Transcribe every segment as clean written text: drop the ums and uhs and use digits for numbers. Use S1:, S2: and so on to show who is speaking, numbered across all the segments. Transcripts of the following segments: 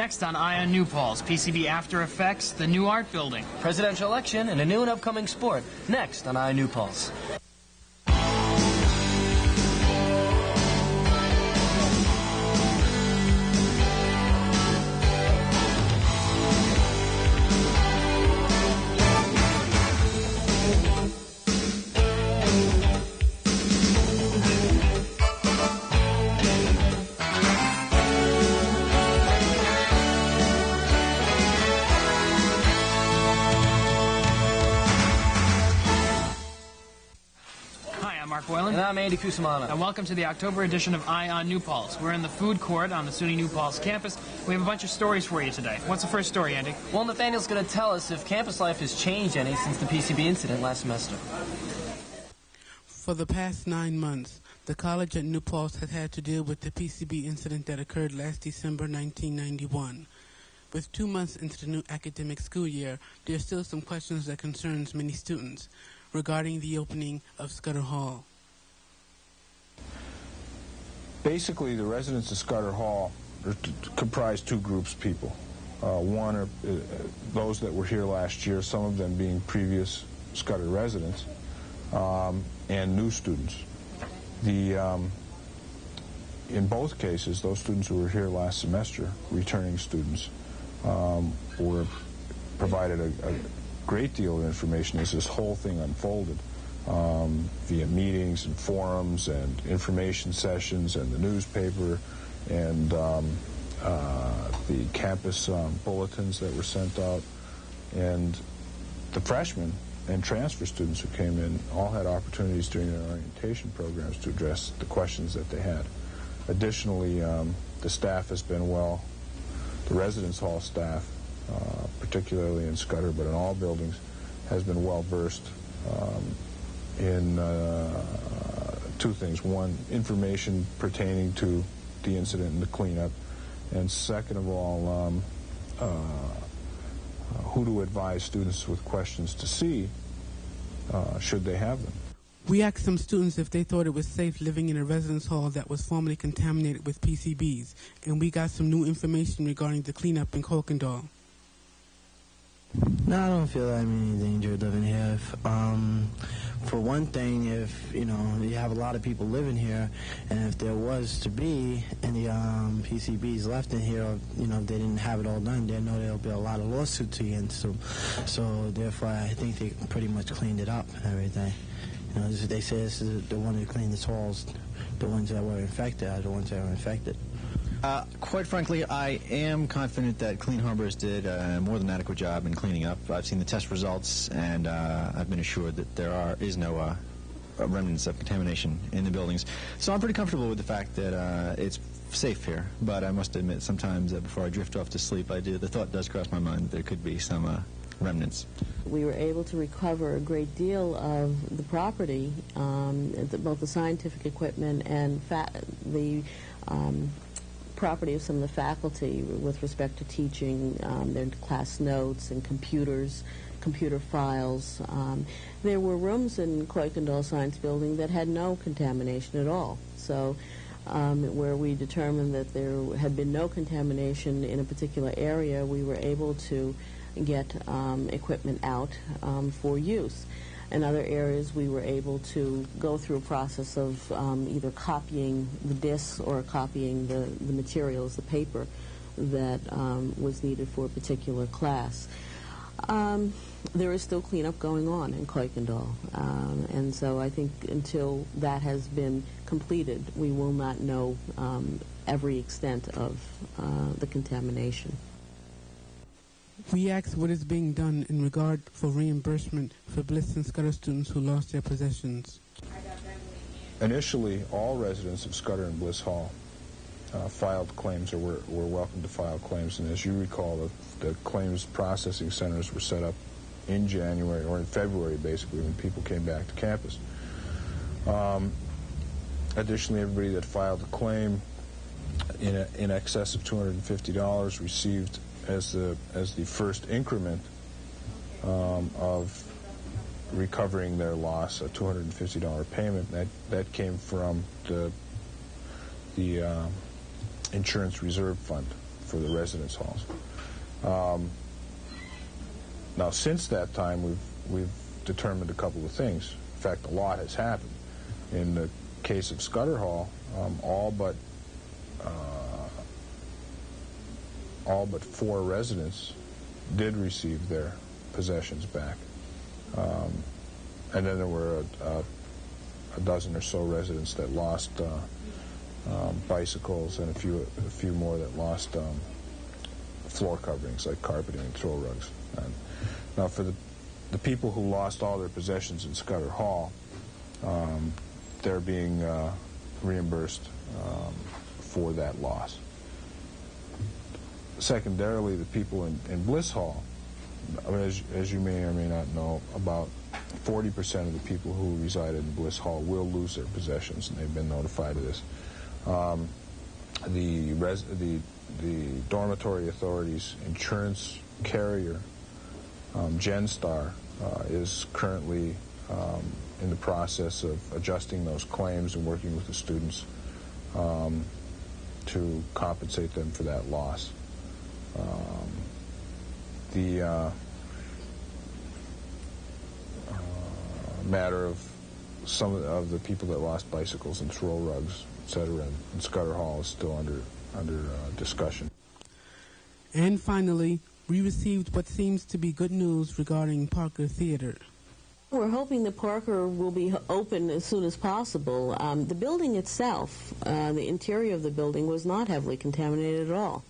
S1: Next on Eye on New Paltz, PCB After Effects, the new art building.
S2: Presidential election and a new and upcoming sport. Next on Eye on New Paltz.
S1: And
S2: I'm Andy Cusimano.
S1: And welcome to the October edition of Eye on New Paltz. We're in the food court on the SUNY New Paltz campus. We have a bunch of stories for you today. What's the first story, Andy?
S2: Well, Nathaniel's going to tell us if campus life has changed any since the PCB incident last semester.
S3: For the past 9 months, the college at New Paltz has had to deal with the PCB incident that occurred last December 1991. With 2 months into the new academic school year, there are still some questions that concerns many students regarding the opening of Scudder Hall.
S4: Basically, the residents of Scudder Hall comprise two groups of people. One are those that were here last year, some of them being previous Scudder residents, and new students. In both cases, those students who were here last semester, returning students, were provided a great deal of information as this whole thing unfolded, via meetings and forums and information sessions and the newspaper and the campus bulletins that were sent out. And the freshmen and transfer students who came in all had opportunities during their orientation programs to address the questions that they had. Additionally, the staff has been well, the residence hall staff, particularly in Scudder, but in all buildings, has been well versed in two things. One, information pertaining to the incident and the cleanup, and second of all, who to advise students with questions to see should they have them.
S3: We asked some students if they thought it was safe living in a residence hall that was formerly contaminated with PCBs, and we got some new information regarding the cleanup in COYKENDALL.
S5: No, I don't feel that I'm in any danger living here. For one thing, if you have a lot of people living here, and if there was to be any PCBs left in here, if they didn't have it all done, they know there'll be a lot of lawsuits against them. So therefore, I think they pretty much cleaned it up and everything. They say this is the one who cleaned the halls. The ones that were infected are the ones that were infected.
S6: Quite frankly, I am confident that Clean Harbors did a more than adequate job in cleaning up. I've seen the test results, and I've been assured that there is no remnants of contamination in the buildings. So I'm pretty comfortable with the fact that it's safe here. But I must admit, sometimes before I drift off to sleep, the thought does cross my mind that there could be some remnants.
S7: We were able to recover a great deal of the property, both the scientific equipment and the property of some of the faculty with respect to teaching, their class notes and computers, computer files. There were rooms in COYKENDALL Science Building that had no contamination at all. So where we determined that there had been no contamination in a particular area, we were able to get equipment out for use. In other areas, we were able to go through a process of either copying the discs or copying the materials, the paper that was needed for a particular class. There is still cleanup going on in COYKENDALL, and so I think until that has been completed, we will not know every extent of the contamination.
S3: We asked what is being done in regard for reimbursement for BLISS and SCUDDER students who lost their possessions.
S4: Initially, all residents of Scudder and Bliss Hall filed claims, or were welcome to file claims. And as you recall, the claims processing centers were set up in January, or in February, basically, when people came back to campus. Additionally, everybody that filed a claim in excess of $250 received as the first increment of recovering their loss, a $250 payment. That came from the insurance reserve fund for the residence halls. Now, since that time, we've determined a couple of things. In fact, a lot has happened. In the case of Scudder Hall, all but 4 residents did receive their possessions back, and then there were a dozen or so residents that lost bicycles, and a few more that lost floor coverings like carpeting and throw rugs. Now, for the people who lost all their possessions in Scudder Hall, they're being reimbursed for that loss. Secondarily, the people in Bliss Hall, I mean, as you may or may not know, about 40% of the people who resided in Bliss Hall will lose their possessions, and they've been notified of this. The dormitory authority's insurance carrier, GenStar, is currently in the process of adjusting those claims and working with the students to compensate them for that loss. The matter of some of the people that lost bicycles and throw rugs, etc., in Scudder Hall is still under discussion.
S3: And finally, we received what seems to be good news regarding Parker Theater.
S7: We're hoping that Parker will be open as soon as possible. The building itself, the interior of the building, was not heavily contaminated at all.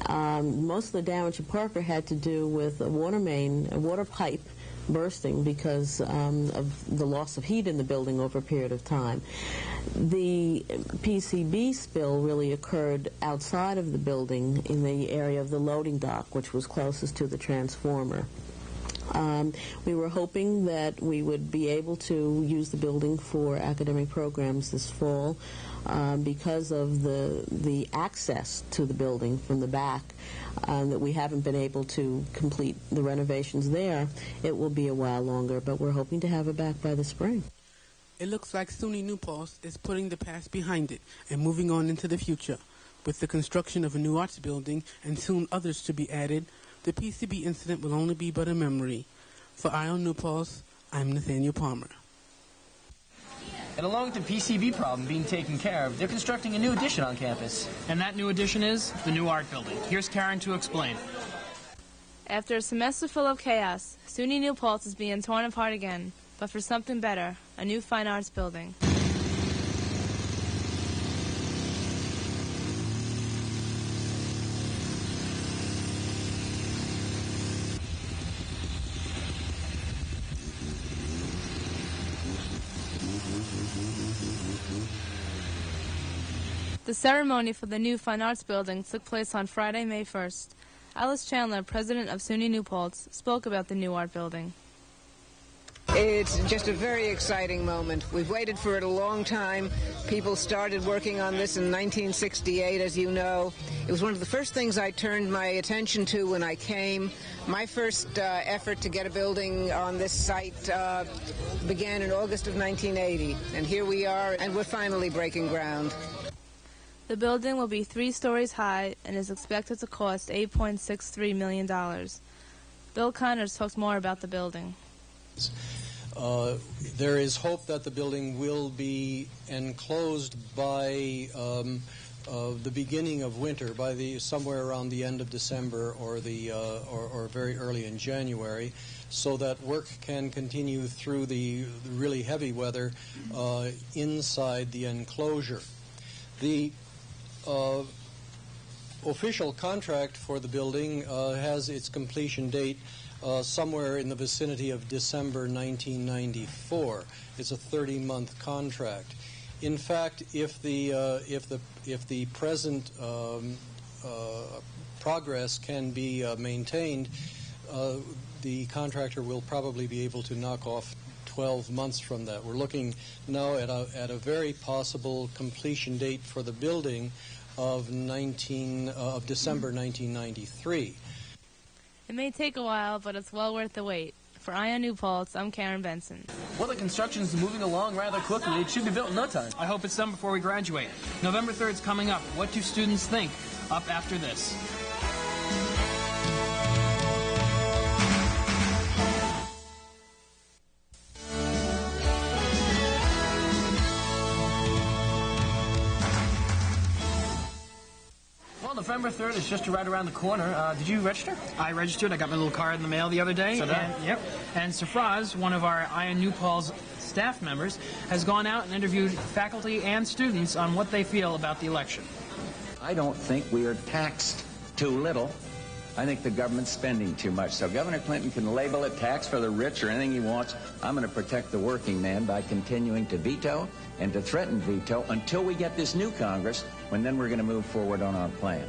S7: Most of the damage at Parker had to do with a water main, a water pipe bursting because of the loss of heat in the building over a period of time. The PCB spill really occurred outside of the building in the area of the loading dock, which was closest to the transformer. We were hoping that we would be able to use the building for academic programs this fall. Because of the access to the building from the back, that we haven't been able to complete the renovations there, it will be a while longer, but we're hoping to have it back by the spring.
S3: It looks like SUNY New Paltz is putting the past behind it and moving on into the future. With the construction of a new arts building and soon others to be added, the PCB incident will only be but a memory. For Eye on New Paltz, I'm Nathaniel Palmer.
S2: And along with the PCB problem being taken care of, they're constructing a new addition on campus.
S1: And that new addition is the new art building. Here's Karin to explain.
S8: After a semester full of chaos, SUNY New Paltz is being torn apart again, but for something better, a new fine arts building. The ceremony for the new Fine Arts Building took place on Friday, May 1st. Alice Chandler, president of SUNY New Paltz, spoke about the new art building.
S9: It's just a very exciting moment. We've waited for it a long time. People started working on this in 1968, as you know. It was one of the first things I turned my attention to when I came. My first effort to get a building on this site began in August of 1980. And here we are, and we're finally breaking ground.
S8: The building will be 3 stories high and is expected to cost $8.63 million. Bill Connors talks more about the building.
S10: There is hope that the building will be enclosed by the beginning of winter, by somewhere around the end of December or very early in January, so that work can continue through the really heavy weather inside the enclosure. The official contract for the building has its completion date somewhere in the vicinity of December 1994. It's a 30-month contract. In fact, if the present progress can be maintained, the contractor will probably be able to knock off 12 months from that. We're looking now at a very possible completion date for the building of December 1993.
S8: It may take a while, but it's well worth the wait. For Eye on New Paltz, I'm Karin Benson.
S2: Well, the construction is moving along rather quickly. It should be built in no time.
S1: I hope it's done before we graduate. November 3rd is coming up. What do students think? up after this.
S2: Well, November 3rd is just right around the corner. Did you register?
S1: I registered. I got my little card in the mail the other day.
S2: So
S1: Yep. And Safraz, one of our Ion New Paltz staff members, has gone out and interviewed faculty and students on what they feel about the election.
S11: I don't think we are taxed too little. I think the government's spending too much. So Governor Clinton can label it tax for the rich or anything he wants. I'm going to protect the working man by continuing to veto and to threaten veto until we get this new Congress, when then we're going to move forward on our plan.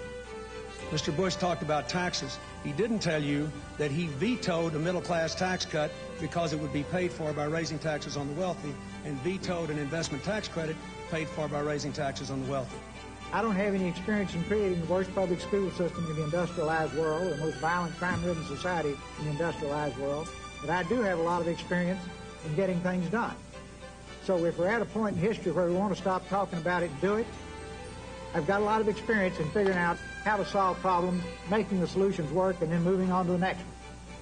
S12: Mr. Bush talked about taxes. He didn't tell you that he vetoed a middle-class tax cut because it would be paid for by raising taxes on the wealthy, and vetoed an investment tax credit paid for by raising taxes on the wealthy.
S13: I don't have any experience in creating the worst public school system in the industrialized world, the most violent, crime-ridden society in the industrialized world, but I do have a lot of experience in getting things done. So if we're at a point in history where we want to stop talking about it and do it, I've got a lot of experience in figuring out how to solve problems, making the solutions work, and then moving on to the next one.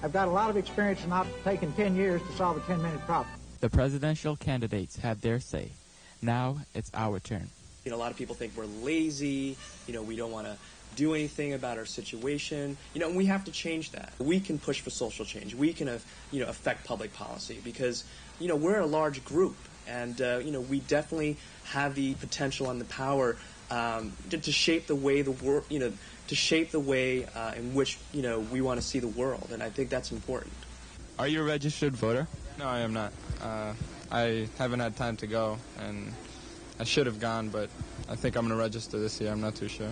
S13: I've got a lot of experience in not taking 10 years to solve a 10-minute problem.
S14: The presidential candidates have their say. Now it's our turn.
S15: You know, a lot of people think we're lazy, you know, we don't want to do anything about our situation, you know, and we have to change that. We can push for social change. We can, you know, affect public policy because, you know, we're a large group and, you know, we definitely have the potential and the power to shape the way the world, you know, to shape the way in which, you know, we want to see the world, and I think that's important.
S14: Are you a registered voter?
S16: No, I am not. I haven't had time to go, and I should have gone, but I think I'm going to register this year. I'm not too sure.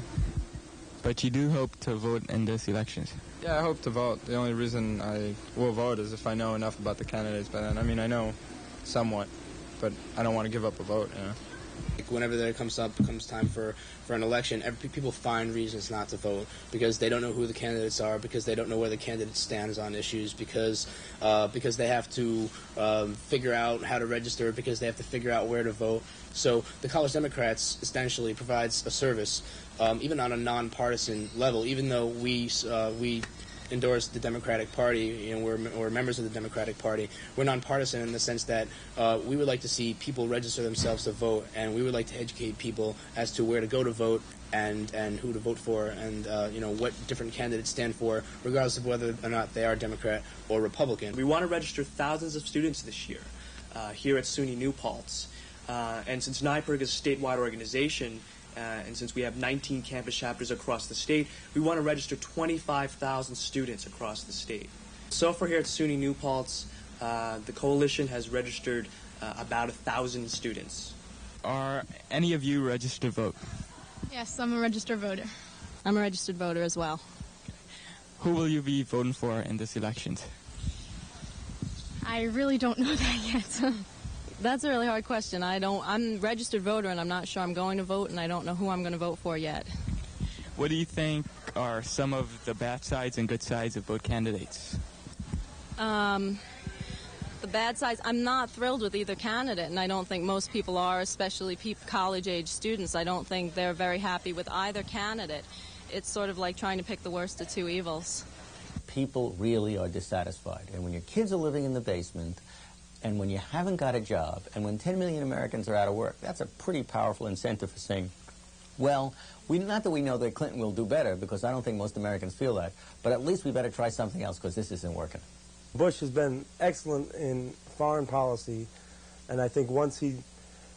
S14: But you do hope to vote in this elections?
S16: Yeah, I hope to vote. The only reason I will vote is if I know enough about the candidates by then. I mean, I know somewhat, but I don't want to give up a vote, you know.
S17: Whenever there comes time for an election, people find reasons not to vote because they don't know who the candidates are, because they don't know where the candidate stands on issues, because they have to figure out how to register, because they have to figure out where to vote. So the College Democrats essentially provides a service, even on a nonpartisan level. Even though we endorse the Democratic Party, you know, we're members of the Democratic Party, we're nonpartisan in the sense that we would like to see people register themselves to vote, and we would like to educate people as to where to go to vote and who to vote for, and you know, what different candidates stand for, regardless of whether or not they are Democrat or Republican.
S15: We want to register thousands of students this year here at SUNY New Paltz, and since NYPIRG is a statewide organization, and since we have 19 campus chapters across the state, we want to register 25,000 students across the state. So far here at SUNY New Paltz, the coalition has registered about 1,000 students.
S14: Are any of you registered to vote?
S18: Yes, I'm a registered voter.
S19: I'm a registered voter as well.
S14: Who will you be voting for in this election?
S18: I really don't know that yet.
S19: That's a really hard question. I'm a registered voter, and I'm not sure I'm going to vote, and I don't know who I'm going to vote for yet.
S14: What do you think are some of the bad sides and good sides of both candidates?
S19: The bad sides, I'm not thrilled with either candidate, and I don't think most people are, especially college-age students. I don't think they're very happy with either candidate. It's sort of like trying to pick the worst of two evils.
S20: People really are dissatisfied, and when your kids are living in the basement, and when you haven't got a job, and when 10 million Americans are out of work, that's a pretty powerful incentive for saying, well, not that we know that Clinton will do better, because I don't think most Americans feel that, but at least we better try something else, because this isn't working.
S21: Bush has been excellent in foreign policy, and I think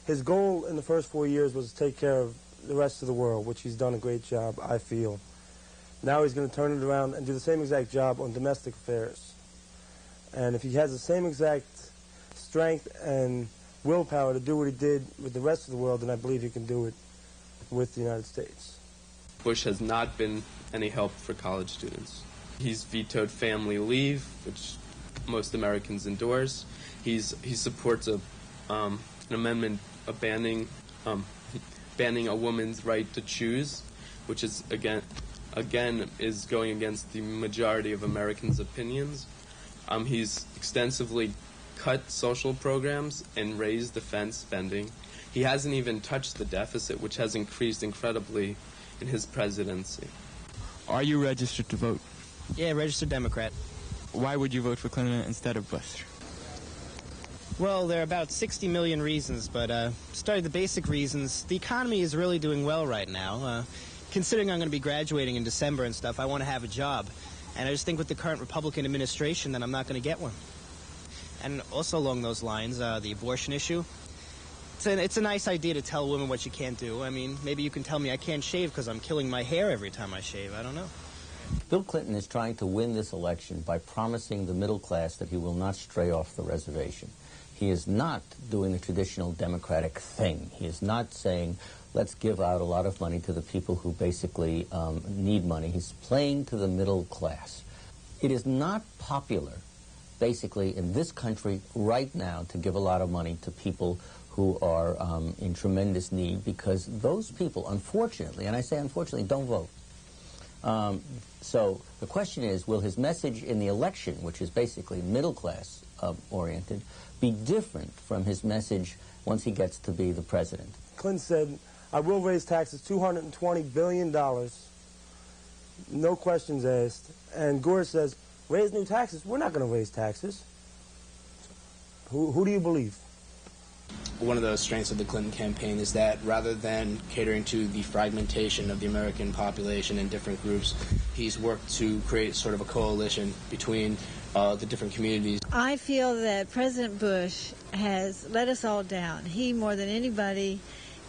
S21: his goal in the first 4 years was to take care of the rest of the world, which he's done a great job, I feel. Now he's going to turn it around and do the same exact job on domestic affairs. And if he has the same exact strength and willpower to do what he did with the rest of the world, then I believe he can do it with the United States.
S22: Bush has not been any help for college students. He's vetoed family leave, which most Americans endorse. He supports an amendment banning a woman's right to choose, which is again is going against the majority of Americans' opinions. He's extensively cut social programs and raised defense spending. He hasn't even touched the deficit, which has increased incredibly his presidency.
S14: Are you registered to vote?
S5: Yeah, registered Democrat.
S14: Why would you vote for Clinton instead of Bush?
S5: Well, there are about 60 million reasons, but starting the basic reasons, the economy is really doing well right now. Considering I'm going to be graduating in December and stuff, I want to have a job. And I just think with the current Republican administration that I'm not going to get one. And also along those lines, the abortion issue. It's a nice idea to tell women what you can't do. I mean, maybe you can tell me I can't shave because I'm killing my hair every time I shave. I don't know.
S20: Bill Clinton is trying to win this election by promising the middle class that he will not stray off the reservation. He is not doing the traditional Democratic thing. He is not saying, let's give out a lot of money to the people who basically need money. He's playing to the middle class. It is not popular, basically, in this country right now to give a lot of money to people who are in tremendous need, because those people, unfortunately, and I say unfortunately, don't vote. So the question is, will his message in the election, which is basically middle-class oriented, be different from his message once he gets to be the president?
S21: Clinton said, I will raise taxes $220 billion, no questions asked. And Gore says, raise new taxes? We're not going to raise taxes. Who do you believe?
S17: One of the strengths of the Clinton campaign is that rather than catering to the fragmentation of the American population in different groups, he's worked to create sort of a coalition between the different communities.
S6: I feel that President Bush has let us all down. He, more than anybody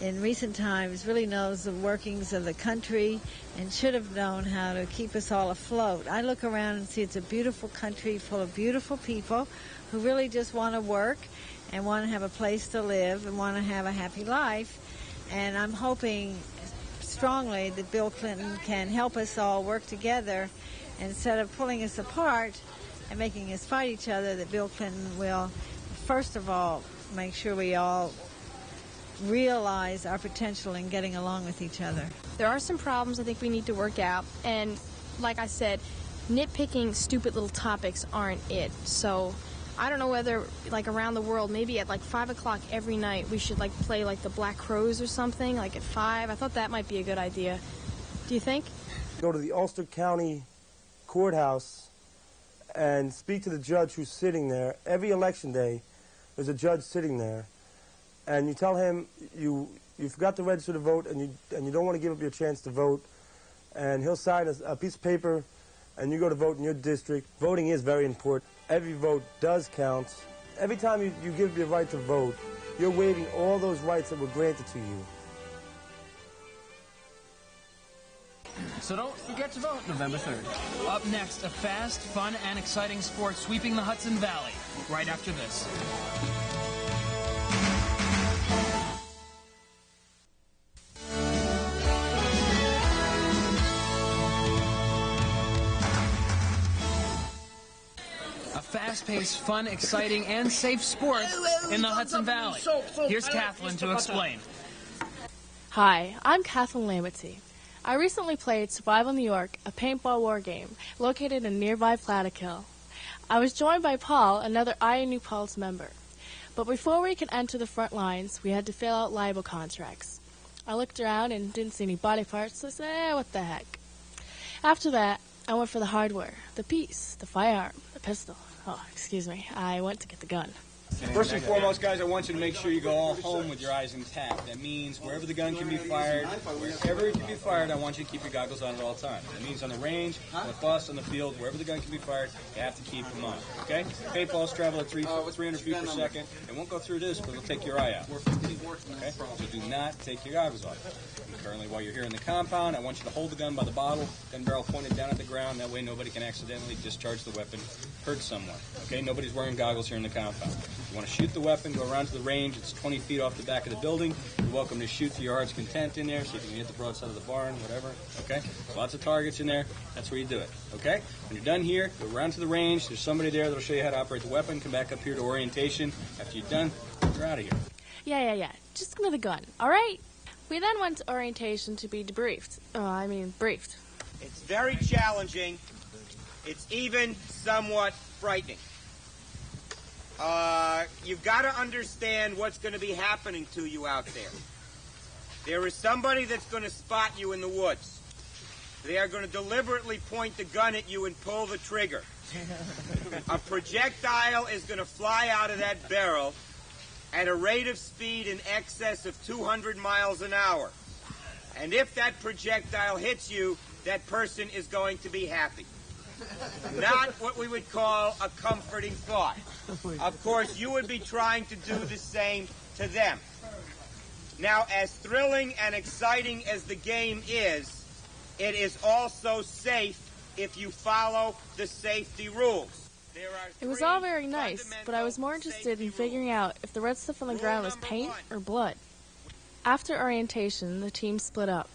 S6: in recent times, really knows the workings of the country and should have known how to keep us all afloat. I look around and see it's a beautiful country full of beautiful people who really just want to work and want to have a place to live and want to have a happy life. And I'm hoping strongly that Bill Clinton can help us all work together instead of pulling us apart and making us fight each other, that Bill Clinton will, first of all, make sure we all realize our potential in getting along with each other.
S18: There are some problems I think we need to work out, and like I said, nitpicking stupid little topics aren't it. So I don't know whether, like, around the world, maybe at like 5 o'clock every night, we should like play like the Black Crows or something, like at 5. I thought that might be a good idea. Do you think?
S21: Go to the Ulster County courthouse and speak to the judge who's sitting there. Every election day, there's a judge sitting there, and you tell him you forgot to register to vote and you don't want to give up your chance to vote, and he'll sign a piece of paper, and you go to vote in your district. Voting is very important. Every vote does count. Every time you give your right to vote, you're waiving all those rights that were granted to you.
S2: So don't forget to vote November 3rd.
S1: Up next, a fast, fun, and exciting sport sweeping the Hudson Valley. Right after this. A fast-paced, fun, exciting, and safe sport in the Hudson Valley. Here's Cathlyn to explain.
S8: Hi, I'm Cathlyn Lamberty. I recently played Survival New York, a paintball war game located in nearby Plattekill. I was joined by Paul, another INU Paltz member. But before we could enter the front lines, we had to fill out libel contracts. I looked around and didn't see any body parts, so I said, what the heck. After that, I went for the hardware, the piece, the firearm, the pistol. Oh, excuse me, I went to get the gun.
S23: First and foremost, guys, I want you to make sure you go all home with your eyes intact. That means wherever the gun can be fired, wherever it can be fired, I want you to keep your goggles on at all times. That means on the range, on the bus, on the field, wherever the gun can be fired, you have to keep them on. Okay? Paintballs travel at 300 feet per second. It won't go through this, but it'll take your eye out. Okay? So do not take your goggles off. And currently, while you're here in the compound, I want you to hold the gun by the bottle, gun barrel pointed down at the ground. That way nobody can accidentally discharge the weapon, hurt someone. Okay? Nobody's wearing goggles here in the compound. You want to shoot the weapon, go around to the range. It's 20 feet off the back of the building. You're welcome to shoot to your heart's content in there, see if you can hit the broadside of the barn, whatever. Okay? There's lots of targets in there. That's where you do it. Okay? When you're done here, go around to the range. There's somebody there that'll show you how to operate the weapon. Come back up here to orientation. After you're done, you're out of here.
S8: Yeah. Just give me the gun, all right? We then went to orientation to be debriefed. Briefed.
S24: It's very challenging. It's even somewhat frightening. You've got to understand what's going to be happening to you out there. There is somebody that's going to spot you in the woods. They are going to deliberately point the gun at you and pull the trigger. A projectile is going to fly out of that barrel at a rate of speed in excess of 200 miles an hour. And if that projectile hits you, that person is going to be happy. Not what we would call a comforting thought. Of course, you would be trying to do the same to them. Now, as thrilling and exciting as the game is, it is also safe if you follow the safety rules.
S8: It was all very nice, but I was more interested in figuring out if the red stuff on the ground was paint or blood. After orientation, the team split up.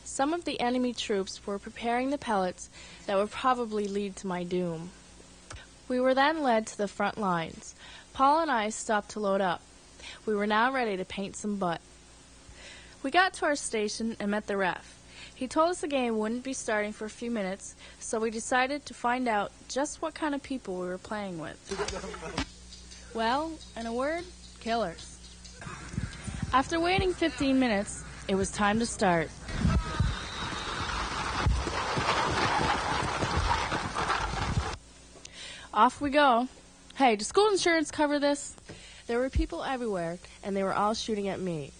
S8: Some of the enemy troops were preparing the pellets that would probably lead to my doom. We were then led to the front lines. Paul and I stopped to load up. We were now ready to paint some butt. We got to our station and met the ref. He told us the game wouldn't be starting for a few minutes, so we decided to find out just what kind of people we were playing with. Well, in a word, killers. After waiting 15 minutes, it was time to start. Off we go. Hey, does school insurance cover this? There were people everywhere, and they were all shooting at me.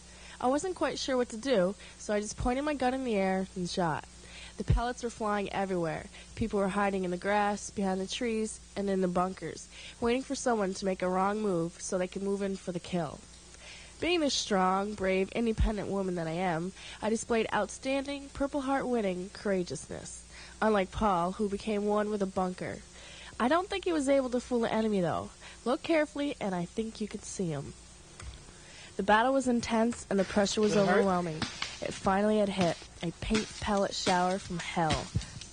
S8: I wasn't quite sure what to do, so I just pointed my gun in the air and shot. The pellets were flying everywhere. People were hiding in the grass, behind the trees, and in the bunkers, waiting for someone to make a wrong move so they could move in for the kill. Being the strong, brave, independent woman that I am, I displayed outstanding, Purple Heart-winning courageousness, unlike Paul, who became one with a bunker. I don't think he was able to fool the enemy, though. Look carefully, and I think you could see him. The battle was intense, and the pressure was overwhelming. It finally had hit, a paint pellet shower from hell.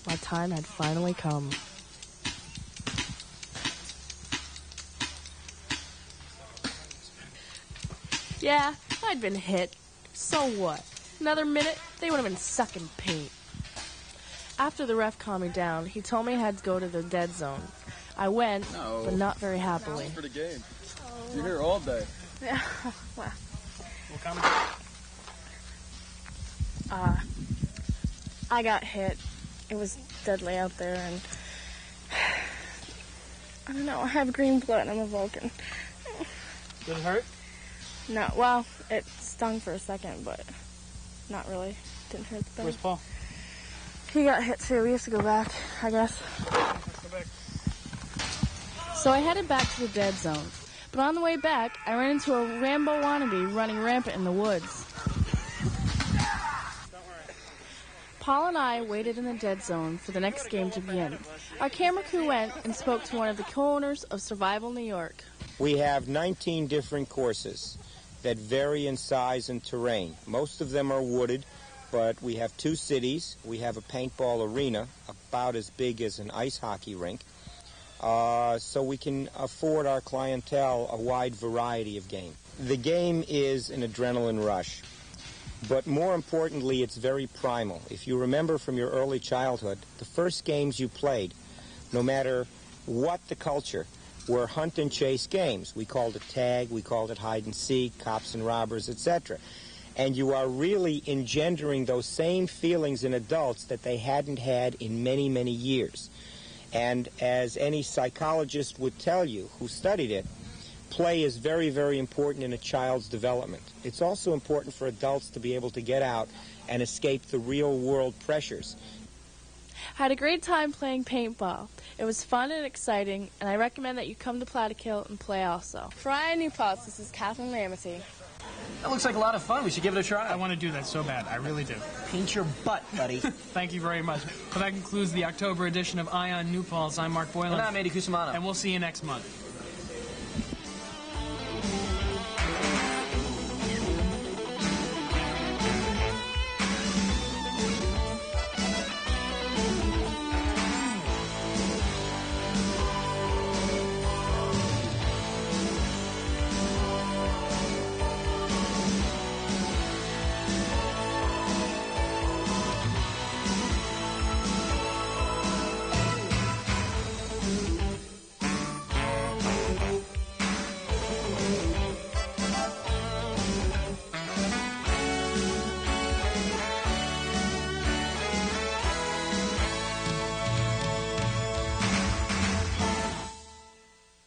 S8: My time had finally come. Yeah, I'd been hit. So what? Another minute, they would have been sucking paint. After the ref calmed me down, he told me I had to go to the dead zone. I went, but not very happily.
S16: For the game. You're here all day.
S8: Yeah, well. I got hit. It was deadly out there, and I don't know, I have green blood and I'm a Vulcan.
S1: Did it hurt?
S8: No, well, it stung for a second, but not really. Didn't hurt the bone.
S1: Where's Paul?
S8: He got hit too. We have to go back, I guess.
S1: Let's go back.
S8: So I headed back to the dead zone. But on the way back, I ran into a Rambo wannabe running rampant in the woods. Paul and I waited in the dead zone for the next game to begin. Our camera crew went and spoke to one of the co-owners of Survival New York.
S3: We have 19 different courses that vary in size and terrain. Most of them are wooded, but we have 2 cities. We have a paintball arena about as big as an ice hockey rink. So we can afford our clientele a wide variety of game. The game is an adrenaline rush, but more importantly, it's very primal. If you remember from your early childhood, the first games you played, no matter what the culture, were hunt and chase games. We called it tag, we called it hide and seek, cops and robbers, etc. And you are really engendering those same feelings in adults that they hadn't had in many, many years. And as any psychologist would tell you who studied it, play is very, very important in a child's development. It's also important for adults to be able to get out and escape the real-world pressures.
S8: I had a great time playing paintball. It was fun and exciting, and I recommend that you come to Plattekill and play also. For INU Paltz, this is Cathlyn Lamity.
S2: That looks like a lot of fun. We should give it a try.
S1: I want to do that so bad. I really do.
S2: Paint your butt, buddy.
S1: Thank you very much. So that concludes the October edition of Ion New Paltz. I'm Mark Boylan.
S2: And I'm Andy Cusimano.
S1: And we'll see you next month.